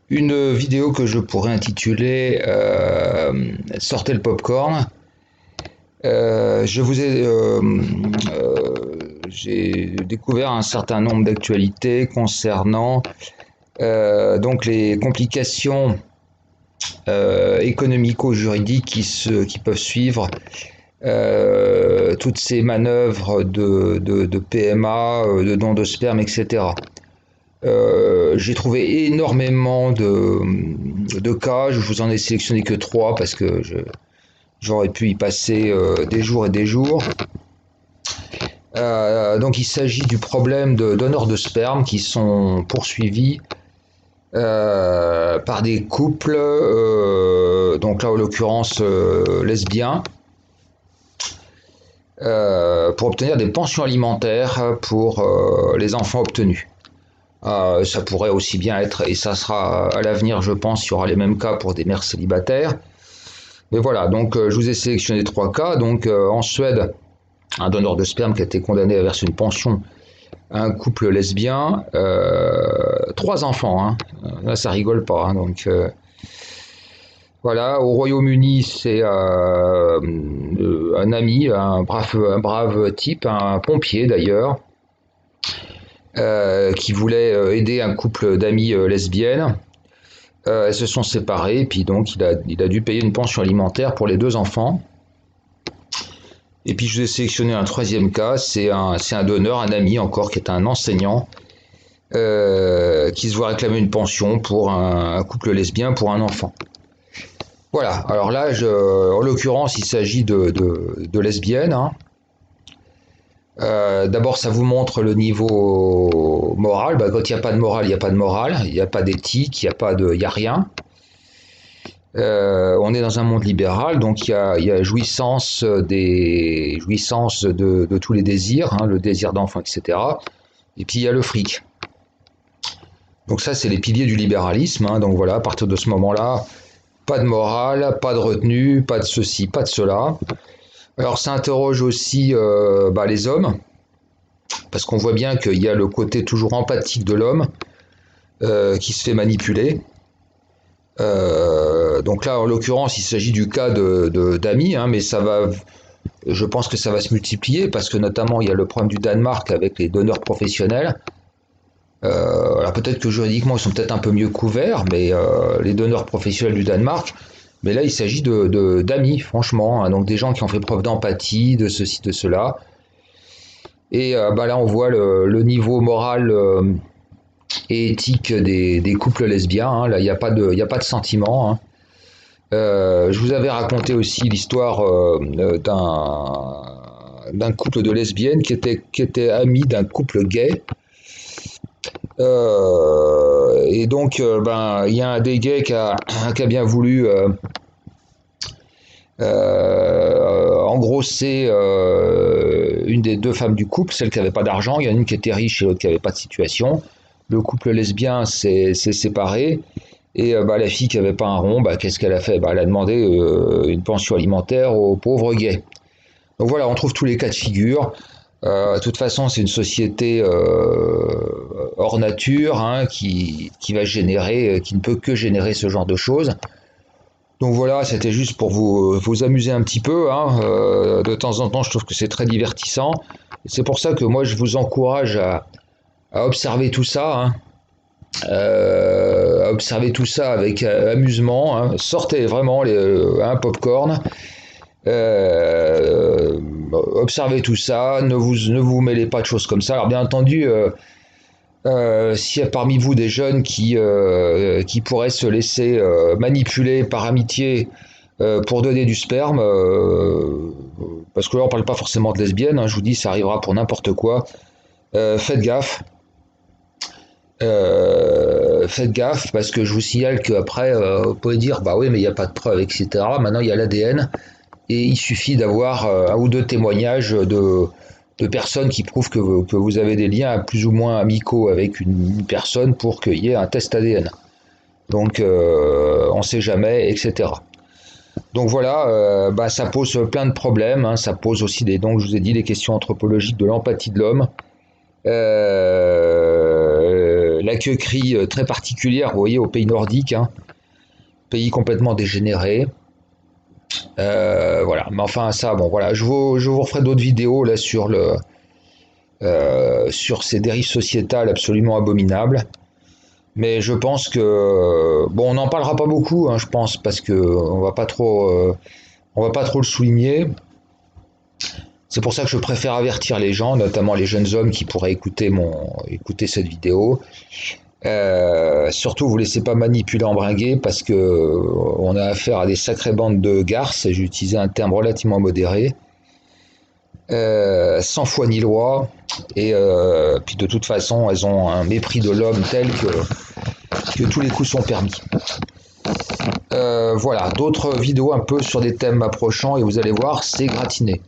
Une vidéo que je pourrais intituler Sortez le popcorn. Je vous ai, j'ai découvert un certain nombre d'actualités concernant donc les complications économico-juridiques qui peuvent suivre toutes ces manœuvres de PMA, de dons de sperme, etc. J'ai trouvé énormément de cas, je vous en ai sélectionné que trois parce que j'aurais pu y passer des jours et des jours. Donc il s'agit du problème de donneurs de sperme qui sont poursuivis par des couples, donc là en l'occurrence lesbiens, pour obtenir des pensions alimentaires pour les enfants obtenus. Ça pourrait aussi bien être, et ça sera à l'avenir je pense, il y aura les mêmes cas pour des mères célibataires. Mais voilà, donc je vous ai sélectionné trois cas. Donc en Suède, un donneur de sperme qui a été condamné à verser une pension à un couple lesbien, trois enfants, hein. Là ça rigole pas, hein. Donc voilà, au Royaume-Uni, c'est un ami, un brave type, un pompier d'ailleurs, qui voulait aider un couple d'amies lesbiennes. Elles se sont séparées, et puis donc il a dû payer une pension alimentaire pour les deux enfants. Et puis je vous ai sélectionné un troisième cas, c'est un donneur, un ami encore, qui est un enseignant, qui se voit réclamer une pension pour un couple lesbien pour un enfant. Voilà, alors là, en l'occurrence, il s'agit de lesbiennes, hein. D'abord, ça vous montre le niveau moral. Bah, quand il n'y a pas de morale, il n'y a pas de morale, il n'y a pas d'éthique, il y a rien. On est dans un monde libéral, donc il y a jouissance de tous les désirs, hein, le désir d'enfant, etc. Et puis il y a le fric. Donc ça, c'est les piliers du libéralisme, hein. Donc voilà, à partir de ce moment-là, pas de morale, pas de retenue, pas de ceci, pas de cela. Alors ça interroge aussi les hommes, parce qu'on voit bien qu'il y a le côté toujours empathique de l'homme qui se fait manipuler. Donc là, en l'occurrence, il s'agit du cas d'amis, hein, mais je pense que ça va se multiplier parce que notamment il y a le problème du Danemark avec les donneurs professionnels. Alors peut-être que juridiquement ils sont peut-être un peu mieux couverts, mais les donneurs professionnels du Danemark, mais là il s'agit d'amis, franchement, hein, donc des gens qui ont fait preuve d'empathie, de ceci, de cela. Et là on voit le niveau moral et éthique des couples lesbiens, hein. Là il n'y a pas de sentiment, hein. Je vous avais raconté aussi l'histoire d'un couple de lesbiennes qui était amis d'un couple gay. Et donc, il y a un des gays qui a bien voulu engrosser une des deux femmes du couple, celle qui n'avait pas d'argent. Il y en a une qui était riche et l'autre qui n'avait pas de situation. Le couple lesbien s'est séparé. Et la fille qui n'avait pas un rond, qu'est-ce qu'elle a fait? Elle a demandé une pension alimentaire aux pauvres gays. Donc voilà, on trouve tous les cas de figure. De toute façon, c'est une société hors nature, hein, qui va générer, qui ne peut que générer ce genre de choses. Donc voilà, c'était juste pour vous amuser un petit peu, hein. De temps en temps, je trouve que c'est très divertissant. C'est pour ça que moi, je vous encourage à observer tout ça, hein. À observer tout ça avec amusement, hein. Sortez vraiment un popcorn. Observez tout ça, ne vous mêlez pas de choses comme ça. Alors bien entendu, s'il y a parmi vous des jeunes qui pourraient se laisser manipuler par amitié pour donner du sperme, parce que là on parle pas forcément de lesbiennes, hein, je vous dis ça arrivera pour n'importe quoi, faites gaffe. Faites gaffe parce que je vous signale qu'après vous pouvez dire bah oui mais il n'y a pas de preuve, etc. Maintenant il y a l'ADN et il suffit d'avoir un ou deux témoignages de personnes qui prouvent que vous avez des liens plus ou moins amicaux avec une personne pour qu'il y ait un test ADN. Donc on ne sait jamais, etc. Donc voilà, ça pose plein de problèmes, hein. Ça pose aussi donc je vous ai dit, les questions anthropologiques de l'empathie de l'homme, la queuerie très particulière, vous voyez, au pays nordique, hein, pays complètement dégénéré. Voilà, mais enfin ça, bon voilà, je vous referai d'autres vidéos là sur ces dérives sociétales absolument abominables. Mais je pense que bon, on n'en parlera pas beaucoup, hein, je pense, parce que on va pas trop le souligner. C'est pour ça que je préfère avertir les gens, notamment les jeunes hommes qui pourraient écouter cette vidéo. Surtout, vous laissez pas manipuler, embringuer, parce que on a affaire à des sacrées bandes de garces. J'ai utilisé un terme relativement modéré, sans foi ni loi. Et puis de toute façon, elles ont un mépris de l'homme tel que tous les coups sont permis. Voilà, d'autres vidéos un peu sur des thèmes approchants et vous allez voir, c'est gratiné.